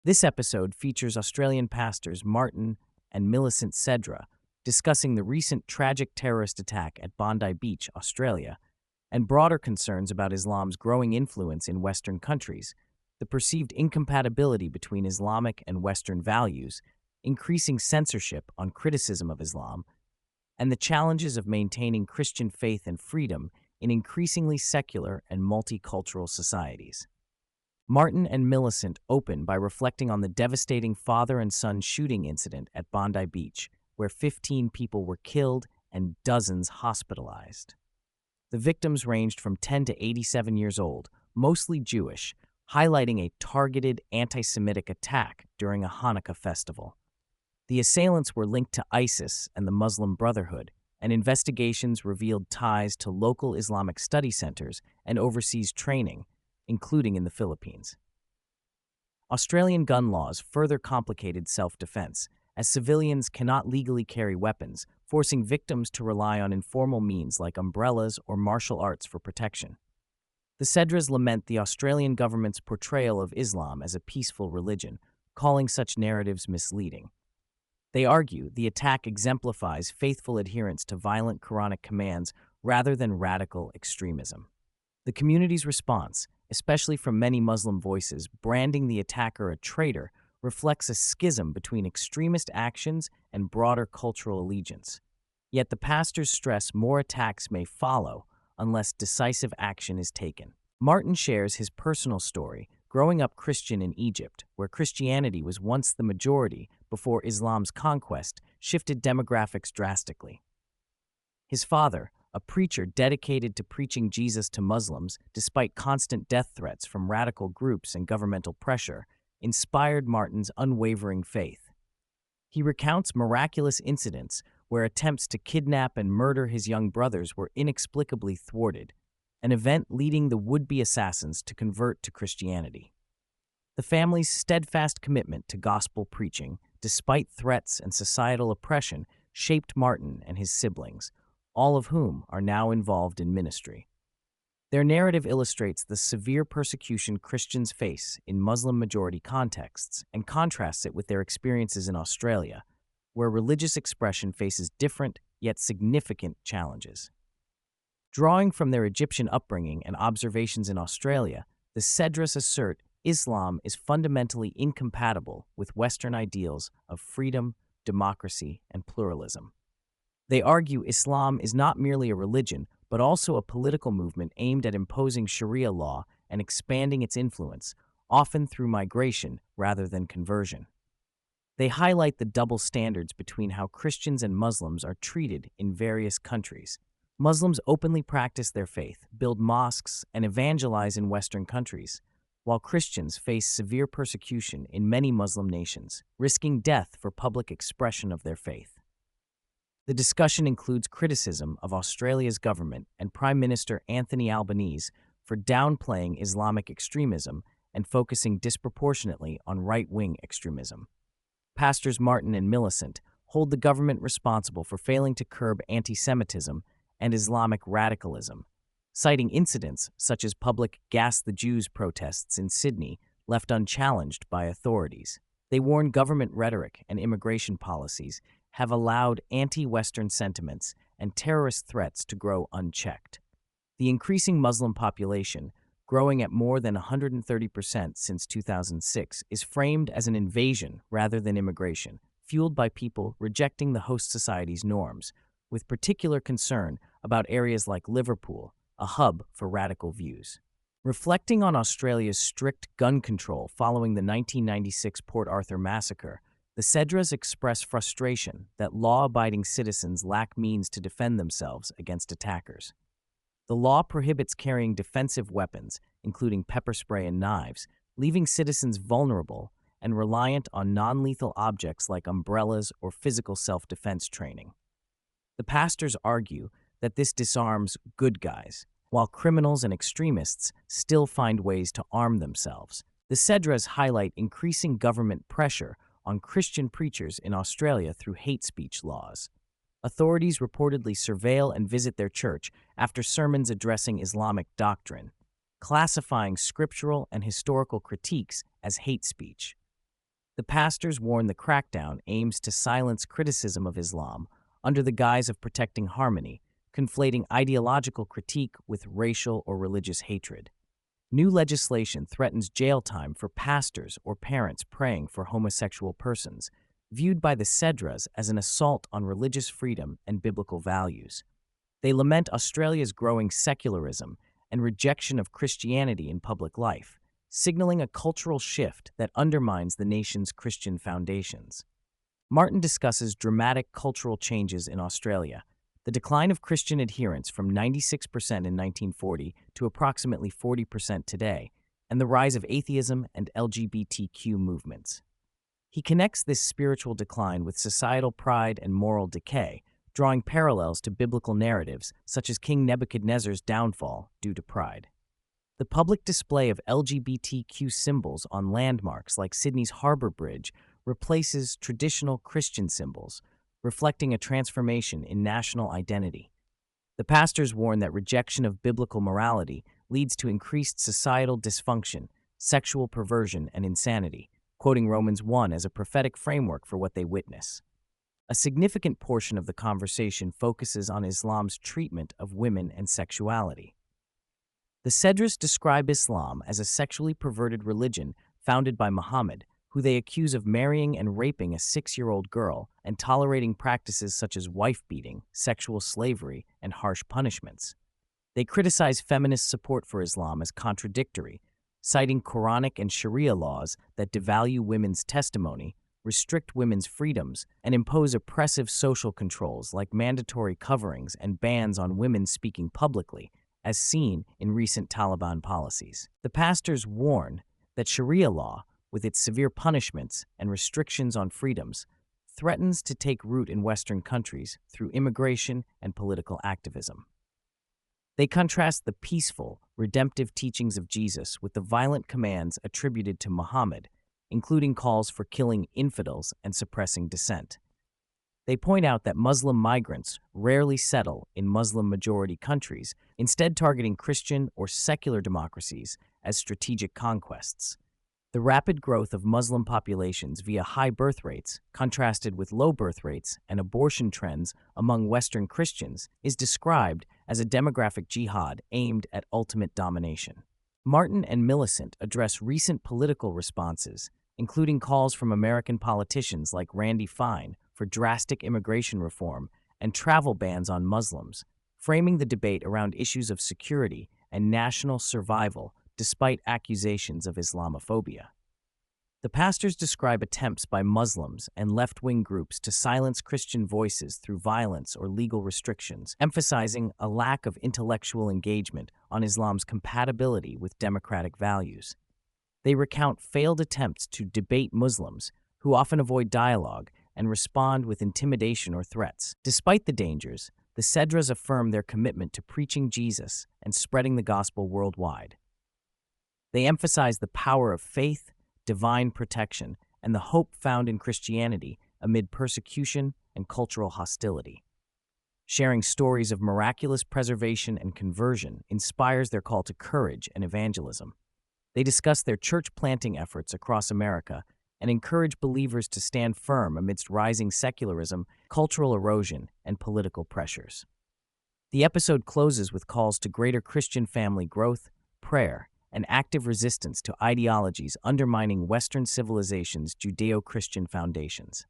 This episode features Australian pastors Martin and Millicent Sedra discussing the recent tragic terrorist attack at Bondi Beach, Australia, and broader concerns about Islam's growing influence in Western countries, the perceived incompatibility between Islamic and Western values, increasing censorship on criticism of Islam, and the challenges of maintaining Christian faith and freedom in increasingly secular and multicultural societies. Martin and Millicent open by reflecting on the devastating father and son shooting incident at Bondi Beach, where 15 people were killed and dozens hospitalized. The victims ranged from 10 to 87 years old, mostly Jewish, highlighting a targeted anti-Semitic attack during a Hanukkah festival. The assailants were linked to ISIS and the Muslim Brotherhood, and investigations revealed ties to local Islamic study centers and overseas training, including in the Philippines. Australian gun laws further complicated self-defense, as civilians cannot legally carry weapons, forcing victims to rely on informal means like umbrellas or martial arts for protection. The Sedras lament the Australian government's portrayal of Islam as a peaceful religion, calling such narratives misleading. They argue the attack exemplifies faithful adherence to violent Quranic commands rather than radical extremism. The community's response, especially from many Muslim voices branding the attacker a traitor, reflects a schism between extremist actions and broader cultural allegiance. Yet the pastors stress more attacks may follow unless decisive action is taken. Martin shares his personal story, growing up Christian in Egypt, where Christianity was once the majority before Islam's conquest shifted demographics drastically. His father, a preacher dedicated to preaching Jesus to Muslims despite constant death threats from radical groups and governmental pressure, inspired Martin's unwavering faith. He recounts miraculous incidents where attempts to kidnap and murder his young brothers were inexplicably thwarted, an event leading the would-be assassins to convert to Christianity. The family's steadfast commitment to gospel preaching, despite threats and societal oppression, shaped Martin and his siblings, all of whom are now involved in ministry. Their narrative illustrates the severe persecution Christians face in Muslim-majority contexts and contrasts it with their experiences in Australia, where religious expression faces different yet significant challenges. Drawing from their Egyptian upbringing and observations in Australia, the Sedras assert Islam is fundamentally incompatible with Western ideals of freedom, democracy, and pluralism. They argue Islam is not merely a religion, but also a political movement aimed at imposing Sharia law and expanding its influence, often through migration rather than conversion. They highlight the double standards between how Christians and Muslims are treated in various countries. Muslims openly practice their faith, build mosques, and evangelize in Western countries, while Christians face severe persecution in many Muslim nations, risking death for public expression of their faith. The discussion includes criticism of Australia's government and Prime Minister Anthony Albanese for downplaying Islamic extremism and focusing disproportionately on right-wing extremism. Pastors Martin and Millicent hold the government responsible for failing to curb anti-Semitism and Islamic radicalism, citing incidents such as public Gas the Jews protests in Sydney left unchallenged by authorities. They warn government rhetoric and immigration policies have allowed anti-Western sentiments and terrorist threats to grow unchecked. The increasing Muslim population, growing at more than 130% since 2006, is framed as an invasion rather than immigration, fueled by people rejecting the host society's norms, with particular concern about areas like Liverpool, a hub for radical views. Reflecting on Australia's strict gun control following the 1996 Port Arthur massacre, the Sedras express frustration that law-abiding citizens lack means to defend themselves against attackers. The law prohibits carrying defensive weapons, including pepper spray and knives, leaving citizens vulnerable and reliant on non-lethal objects like umbrellas or physical self-defense training. The pastors argue that this disarms good guys, while criminals and extremists still find ways to arm themselves. The Sedras highlight increasing government pressure on Christian preachers in Australia through hate speech laws. Authorities reportedly surveil and visit their church after sermons addressing Islamic doctrine, classifying scriptural and historical critiques as hate speech. The pastors warn the crackdown aims to silence criticism of Islam under the guise of protecting harmony, conflating ideological critique with racial or religious hatred. New legislation threatens jail time for pastors or parents praying for homosexual persons, viewed by the Sedras as an assault on religious freedom and biblical values. They lament Australia's growing secularism and rejection of Christianity in public life, signaling a cultural shift that undermines the nation's Christian foundations. Martin discusses dramatic cultural changes in Australia, the decline of Christian adherence from 96% in 1940 to approximately 40% today, and the rise of atheism and LGBTQ movements. He connects this spiritual decline with societal pride and moral decay, drawing parallels to biblical narratives such as King Nebuchadnezzar's downfall due to pride. The public display of LGBTQ symbols on landmarks like Sydney's Harbour Bridge replaces traditional Christian symbols, reflecting a transformation in national identity. The pastors warn that rejection of biblical morality leads to increased societal dysfunction, sexual perversion, and insanity, quoting Romans 1 as a prophetic framework for what they witness. A significant portion of the conversation focuses on Islam's treatment of women and sexuality. The Sedras describe Islam as a sexually perverted religion founded by Muhammad, who they accuse of marrying and raping a 6-year-old girl and tolerating practices such as wife-beating, sexual slavery, and harsh punishments. They criticize feminist support for Islam as contradictory, citing Quranic and Sharia laws that devalue women's testimony, restrict women's freedoms, and impose oppressive social controls like mandatory coverings and bans on women speaking publicly, as seen in recent Taliban policies. The pastors warn that Sharia law, with its severe punishments and restrictions on freedoms, threatens to take root in Western countries through immigration and political activism. They contrast the peaceful, redemptive teachings of Jesus with the violent commands attributed to Muhammad, including calls for killing infidels and suppressing dissent. They point out that Muslim migrants rarely settle in Muslim-majority countries, instead targeting Christian or secular democracies as strategic conquests. The rapid growth of Muslim populations via high birth rates, contrasted with low birth rates and abortion trends among Western Christians, is described as a demographic jihad aimed at ultimate domination. Martin and Millicent address recent political responses, including calls from American politicians like Randy Fine for drastic immigration reform and travel bans on Muslims, framing the debate around issues of security and national survival despite accusations of Islamophobia. The pastors describe attempts by Muslims and left-wing groups to silence Christian voices through violence or legal restrictions, emphasizing a lack of intellectual engagement on Islam's compatibility with democratic values. They recount failed attempts to debate Muslims, who often avoid dialogue and respond with intimidation or threats. Despite the dangers, the Sedras affirm their commitment to preaching Jesus and spreading the gospel worldwide. They emphasize the power of faith, divine protection, and the hope found in Christianity amid persecution and cultural hostility. Sharing stories of miraculous preservation and conversion inspires their call to courage and evangelism. They discuss their church planting efforts across America and encourage believers to stand firm amidst rising secularism, cultural erosion, and political pressures. The episode closes with calls to greater Christian family growth, prayer, and active resistance to ideologies undermining Western civilization's Judeo-Christian foundations.